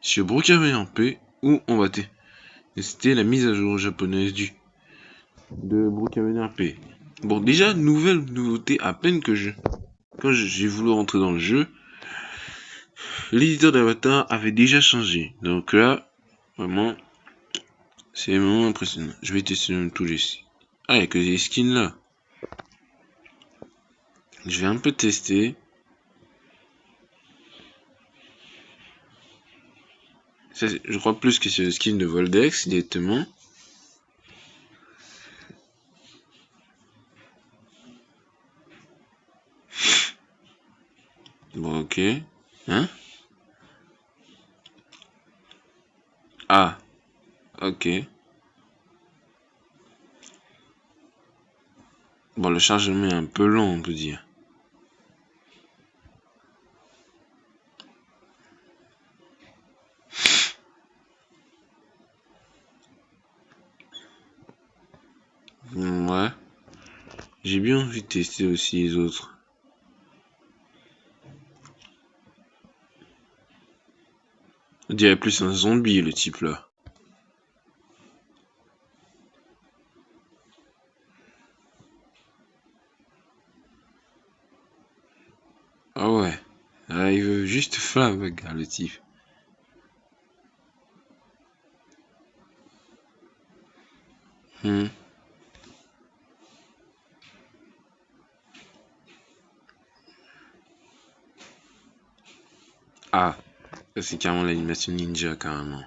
sur Brookhaven P où on va tester la mise à jour japonaise de Brookhaven P. Bon, déjà, nouveauté à peine quand j'ai voulu rentrer dans le jeu, l'éditeur d'avatar avait déjà changé. Donc là, vraiment, c'est vraiment impressionnant. Je vais tester même tous les... Ah, il n'y a que des skins là. Je vais un peu tester. Ça, je crois plus que c'est le skin de Voldex directement. Bon, ok. Hein? Ah, ok. Bon, le chargement est un peu long, on peut dire. Ouais. J'ai bien envie de tester aussi les autres. On dirait plus un zombie, le type là. Ah ouais. Ah, il veut juste faire la bagarre, le type. Ah, ça c'est carrément l'animation ninja, carrément.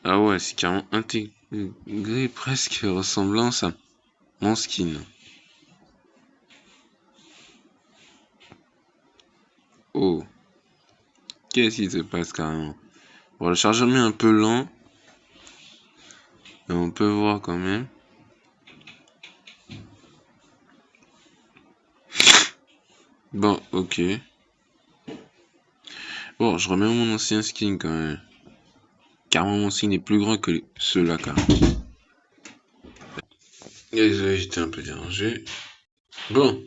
Ah ouais, c'est carrément intégré presque ressemblance à mon skin. Oh, qu'est-ce qui se passe carrément? Bon, le chargement est un peu lent. Mais on peut voir quand même. Bon, ok. Bon, je remets mon ancien skin quand même. Carrément, mon skin est plus grand que ceux-là, carrément. Désolé, j'étais un peu dérangé. Bon,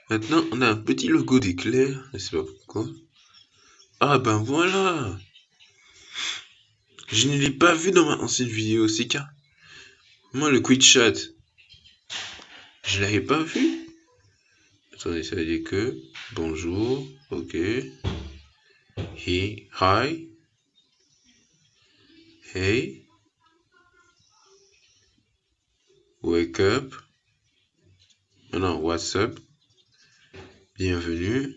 maintenant, on a un petit logo d'éclair. Je sais pas pourquoi. Ah ben voilà. Je ne l'ai pas vu dans ma ancienne vidéo, c'est car moi, le quick chat, je l'avais pas vu. Attendez, ça veut dire que bonjour, ok. Hi, hey, wake up. Non, what's up? Bienvenue.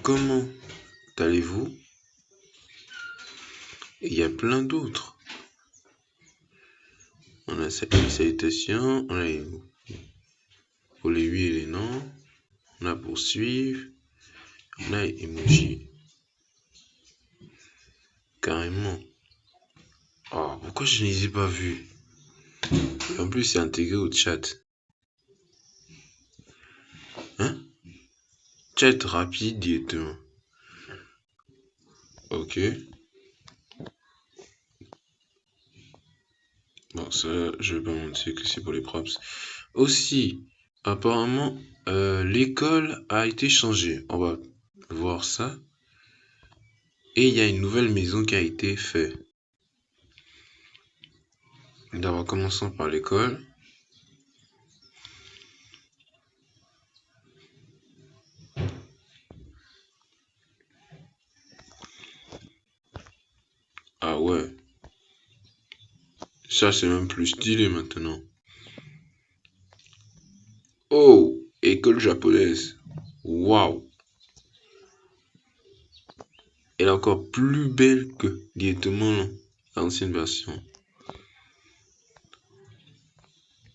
Comment allez-vous? Et il y a plein d'autres. On a les salutations, on a pour les oui et les non, on a poursuivre, on a les emojis. Carrément. Oh, pourquoi je ne les ai pas vus? Et en plus, c'est intégré au chat. Hein? Chat rapide directement. Ok. Bon, ça, je vais pas mentir que c'est pour les props. Aussi, apparemment, l'école a été changée. On va voir ça. Et il y a une nouvelle maison qui a été faite. D'abord, commençons par l'école. Ah ouais. Ça, c'est même plus stylé maintenant. Oh, école japonaise. Waouh. Elle est encore plus belle que directement l'ancienne version.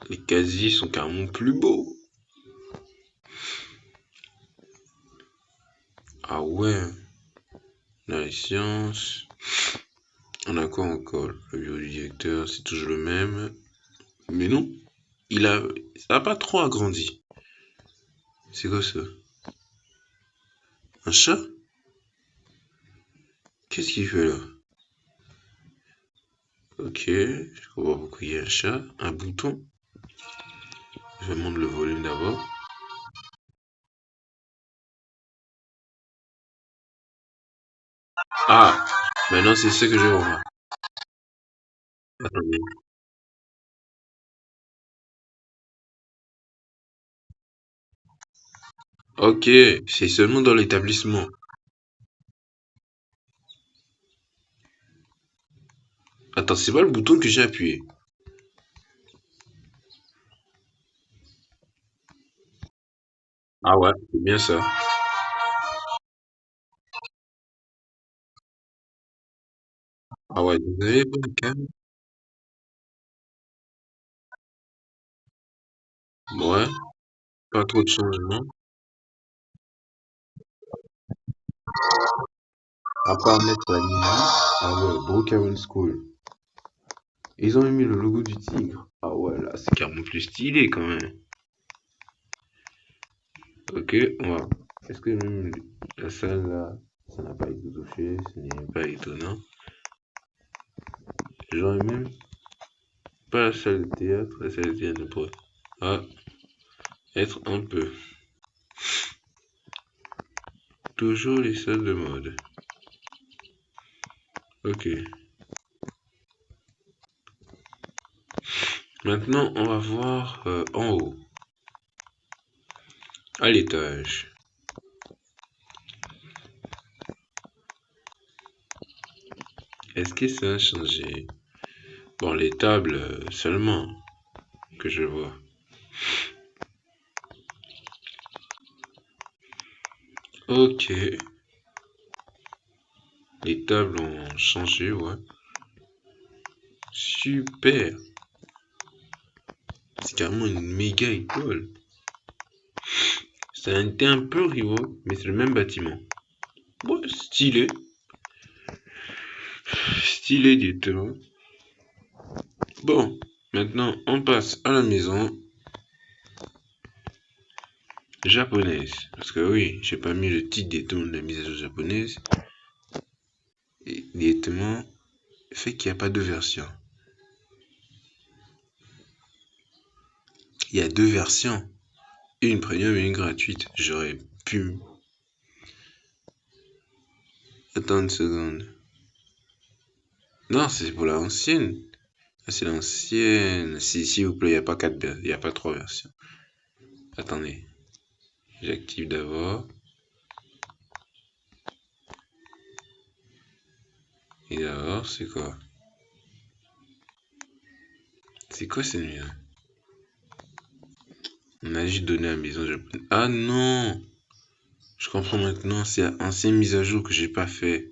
Les casiers sont carrément plus beaux. Ah ouais. La science. On a quoi encore? Le bureau du directeur, c'est toujours le même. Mais non, ça a pas trop agrandi. C'est quoi ça? Un chat? Qu'est-ce qu'il fait là? Ok, je comprends pourquoi il y a un chat. Un bouton. Je vais monter le volume d'abord. Ah, maintenant c'est ce que je vois. Attendez. Ok, c'est seulement dans l'établissement. Attends, c'est pas le bouton que j'ai appuyé. Ah ouais, c'est bien ça. Ah ouais, désolé, calme. Ouais, pas trop de changements. À part mettre la ligne. Ah ouais, Brookhaven School. Ils ont même mis le logo du tigre. Ah ouais, là, c'est carrément plus stylé quand même. Ok, on va. Est-ce que même la salle là, ça n'a pas été touché, ce n'est pas étonnant. J'aurais même pas la salle de théâtre, la salle de théâtre pourrait ah, être un peu. Toujours les salles de mode. Ok. Maintenant, on va voir en haut, à l'étage. Est-ce que ça a changé? Bon, les tables seulement que je vois. Ok, les tables ont changé, ouais. Super. C'est carrément une méga école. Ça a été un peu rivaux, mais c'est le même bâtiment. Ouais, stylé. Stylé directement. Bon, maintenant on passe à la maison japonaise. Parce que oui, j'ai pas mis le titre directement de la mise à jour japonaise. Et directement, fait qu'il n'y a pas de version. Il y a deux versions. Une premium et une gratuite. J'aurais pu. Attends une seconde. Non, c'est pour l'ancienne. Ah, c'est l'ancienne. Si, s'il vous plaît, il n'y a pas il y a pas trois versions. Attendez. J'active d'abord. Et d'abord, c'est quoi? C'est quoi cette nuit? On a juste donné à la maison japonaise. Ah non! Je comprends maintenant, c'est l'ancienne mise à jour que j'ai pas fait.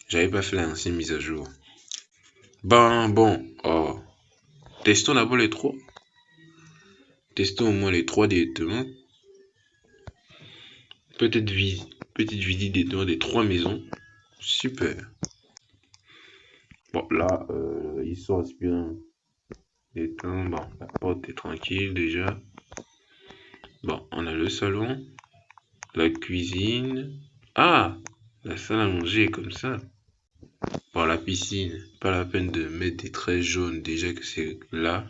J'avais pas fait l'ancienne mise à jour. Ben bon, oh. Testons d'abord les trois. Testons au moins les trois directement. Peut-être petite visite des trois maisons. Super. Bon là, ils sont bien. Bon, la porte est tranquille déjà. Bon, on a le salon, la cuisine. Ah! La salle à manger est comme ça. Bon, la piscine, pas la peine de mettre des traits jaunes déjà que c'est là.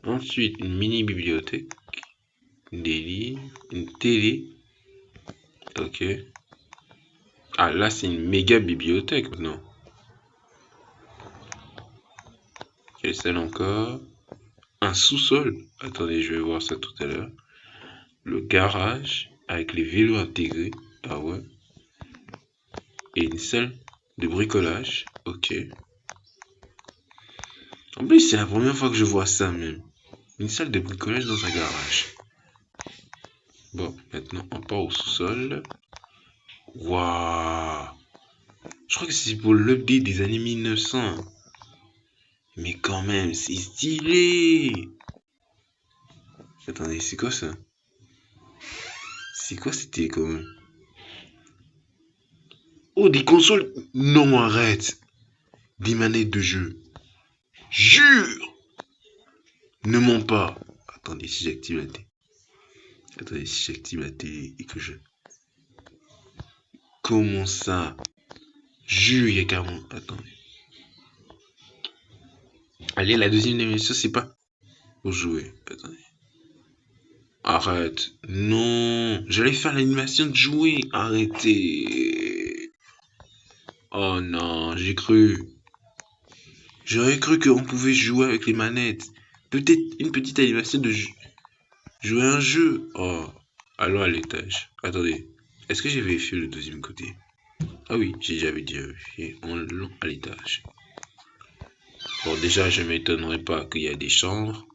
Ensuite, une mini bibliothèque, des livres, une télé. Ok. Ah, là, c'est une méga bibliothèque maintenant. Quelle salle encore? Un sous-sol. Attendez, je vais voir ça tout à l'heure. Le garage avec les vélos intégrés. Ah ouais. Et une salle de bricolage. Ok. En plus, c'est la première fois que je vois ça même. Une salle de bricolage dans un garage. Bon, maintenant on part au sous-sol. Waouh! Je crois que c'est pour l'update des années 1900. Mais quand même, c'est stylé! Attendez, c'est quoi ça? C'est quoi cette télécommande? Oh, des consoles? Non, arrête! Des manettes de jeu. Jure! Ne mens pas! Attendez, si j'active la télé. Attendez, si j'active la télé et que je. Comment ça? Jure, il y a carrément. Attendez. Allez, la deuxième émission, c'est pas pour jouer. Attendez. Arrête. Non. J'allais faire l'animation de jouer. Arrêtez. Oh non, j'ai cru. J'aurais cru qu'on pouvait jouer avec les manettes. Peut-être une petite animation de jouer un jeu. Oh. Allons à l'étage. Attendez. Est-ce que j'ai vérifié le deuxième côté? Ah oui, j'ai déjà vérifié. Allons à l'étage. Bon, déjà, je m'étonnerais pas qu'il y a des chambres.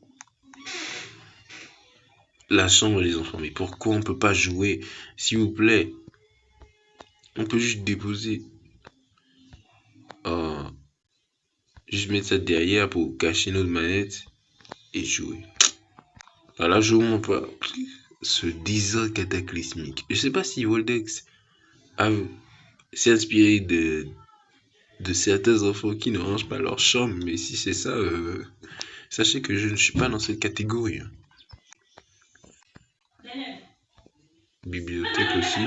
La chambre des enfants. Mais pourquoi on peut pas jouer? S'il vous plaît. On peut juste déposer. Oh. Juste mettre ça derrière pour cacher notre manette et jouer. Alors là, je vous montre pas ce désordre cataclysmique. Je sais pas si Voldex s'est inspiré de certains enfants qui ne rangent pas leur chambre, mais si c'est ça, sachez que je ne suis pas dans cette catégorie. Hein. Bibliothèque aussi.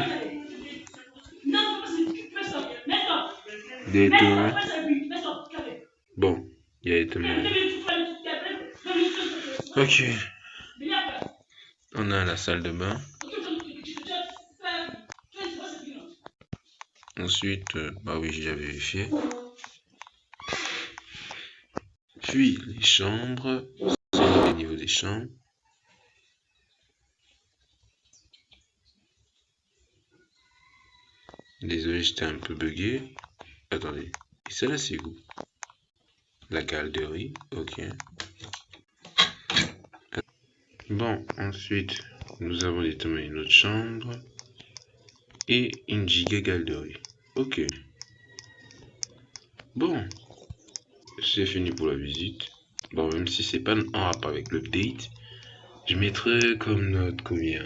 Des tours. Bon, il y a tellement. Ok. On a la salle de bain. Ensuite, bah oui, j'ai vérifié. Puis les chambres. C'est au niveau des chambres. Désolé, j'étais un peu bugué. Attendez. Et celle-là, c'est où? La galerie. Ok. Bon, ensuite, nous avons déterminé une autre chambre. Et une giga galerie. Ok. Bon. C'est fini pour la visite. Bon, même si c'est pas en rapport avec l'update, je mettrai comme note combien.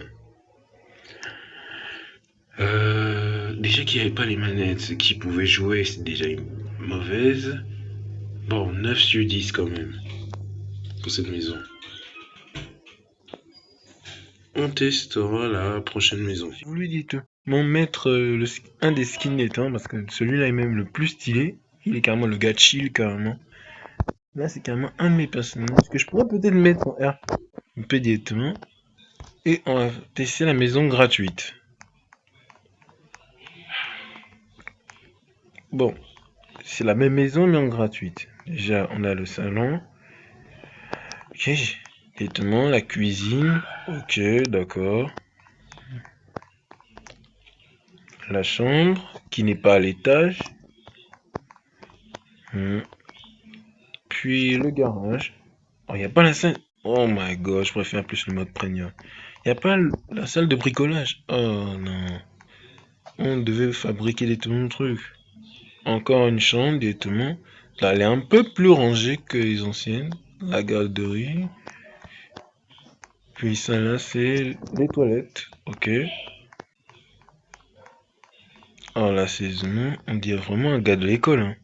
Déjà qu'il n'y avait pas les manettes qui pouvaient jouer, c'est déjà une mauvaise. Bon, 9 sur 10 quand même. Pour cette maison. On testera la prochaine maison. Vous lui dites, mon maître, un des skins étant, parce que celui-là est même le plus stylé. Il est carrément le gars chill, carrément. Là, c'est carrément un de mes personnages que je pourrais peut-être mettre en R. Un peu directement. Et on va tester la maison gratuite. Bon, c'est la même maison mais en gratuite. Déjà, on a le salon. Ok, directement la cuisine. Ok, d'accord. La chambre, qui n'est pas à l'étage. Puis le garage. Oh, il n'y a pas la salle. Oh my god, je préfère plus le mode premium. Il n'y a pas la salle de bricolage. Oh non. On devait fabriquer des trucs. Encore une chambre, directement. Là, elle est un peu plus rangée que les anciennes. La garderie. Puis ça là, c'est les toilettes. Ok. Oh la saison, on dirait vraiment un gars de l'école. Hein.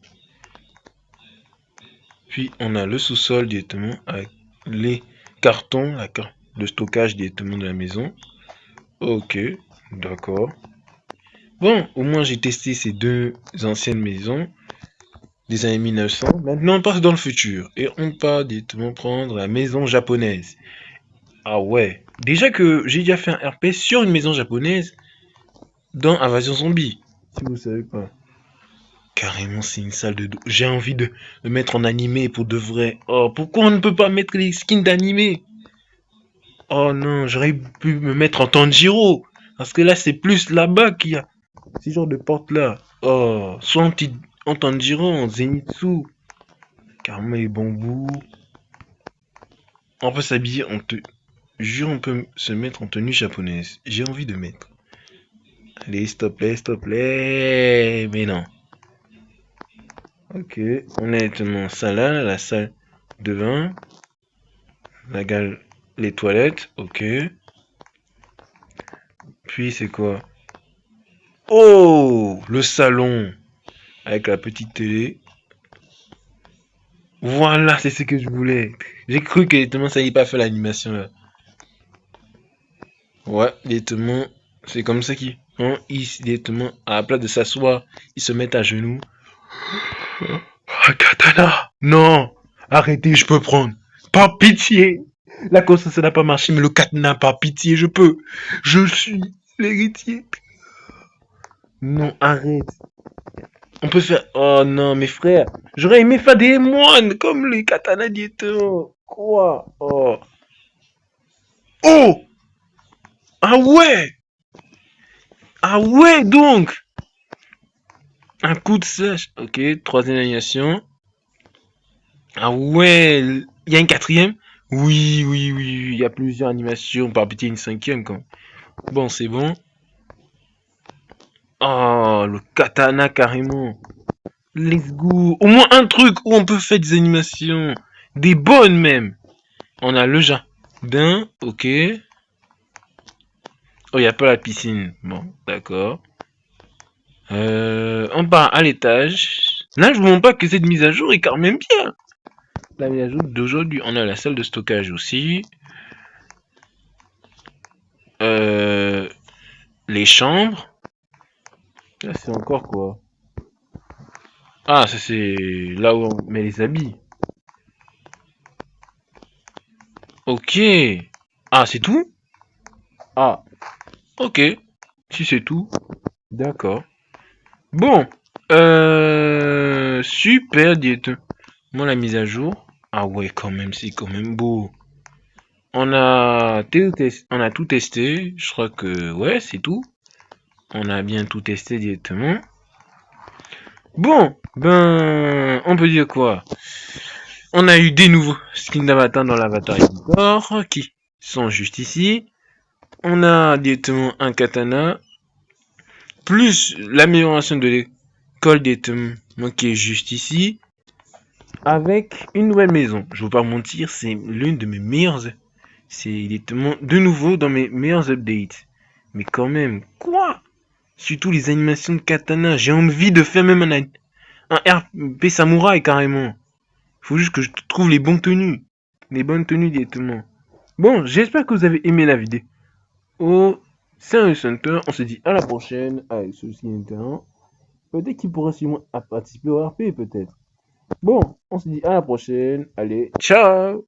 Puis on a le sous-sol directement avec les cartons, la carte de stockage directement de la maison. Ok, d'accord. Bon, au moins j'ai testé ces deux anciennes maisons des années 1900. Maintenant on passe dans le futur et on part directement prendre la maison japonaise. Ah ouais, déjà que j'ai déjà fait un RP sur une maison japonaise dans Invasion Zombie. Si vous savez pas. Carrément, c'est une salle de dos. J'ai envie de me mettre en animé pour de vrai. Oh, pourquoi on ne peut pas mettre les skins d'animé? Oh non, j'aurais pu me mettre en Tanjiro. Parce que là, c'est plus là-bas qu'il y a ce genre de porte-là. Oh, soit en Tanjiro, en Zenitsu. Carrément, les bambous. On peut s'habiller en jure, on peut se mettre en tenue japonaise. J'ai envie de mettre. Allez, s'il te plaît, s'il te plaît. Mais non. Ok, on est maintenant ça là, la salle de bain. Les toilettes, ok. Puis c'est quoi? Oh, le salon avec la petite télé. Voilà, c'est ce que je voulais. J'ai cru que directement ça y est pas fait l'animation là. Ouais, directement, c'est comme ça qu'ils font. Ils directement, à la place de s'asseoir, ils se mettent à genoux. Ah, katana! Non! Arrêtez, je peux prendre. Par pitié! La course, ça n'a pas marché, mais le katana, par pitié, je peux. Je suis l'héritier. Non, arrête. On peut faire... Oh non, mes frères. J'aurais aimé faire des moines comme les katanas d'Ieto. Quoi? Oh. Oh! Ah ouais! Ah ouais, donc! Un coup de slash. Ok, troisième animation. Ah ouais, il y a une quatrième? Oui, oui, oui, il y a plusieurs animations. Par pitié, une cinquième, quand. Bon, c'est bon. Oh, le katana, carrément. Let's go. Au moins un truc où on peut faire des animations. Des bonnes, même. On a le jardin, ok. Oh, il n'y a pas la piscine. Bon, d'accord. On part à l'étage. Là, je vous montre pas que cette mise à jour est quand même bien. La mise à jour d'aujourd'hui. On a la salle de stockage aussi. Les chambres. Là, c'est encore quoi? Ah, ça c'est là où on met les habits. Ok. Ah, c'est tout? Ah, ok. Si c'est tout, d'accord. Bon. Super, diète. Moi, la mise à jour. Ah ouais, quand même, c'est quand même beau. On a tout testé. Je crois que, ouais, c'est tout. On a bien tout testé directement. Bon, ben, on peut dire quoi? On a eu des nouveaux skins d'avatar dans l'avatar editor qui sont juste ici. On a directement un katana, plus l'amélioration de l'école directement qui est juste ici, avec une nouvelle maison. Je ne veux pas mentir, c'est l'une de mes meilleures. C'est directement de nouveau dans mes meilleurs updates. Mais quand même, quoi? Surtout les animations de katana. J'ai envie de faire même un RP samouraï carrément. Faut juste que je trouve les bonnes tenues. Les bonnes tenues directement. Bon, j'espère que vous avez aimé la vidéo. Oh, c'est un Center. On se dit à la prochaine avec ceci maintenant. Peut-être qu'il pourra suivre à participer au RP, peut-être. Bon, on se dit à la prochaine. Allez, ciao!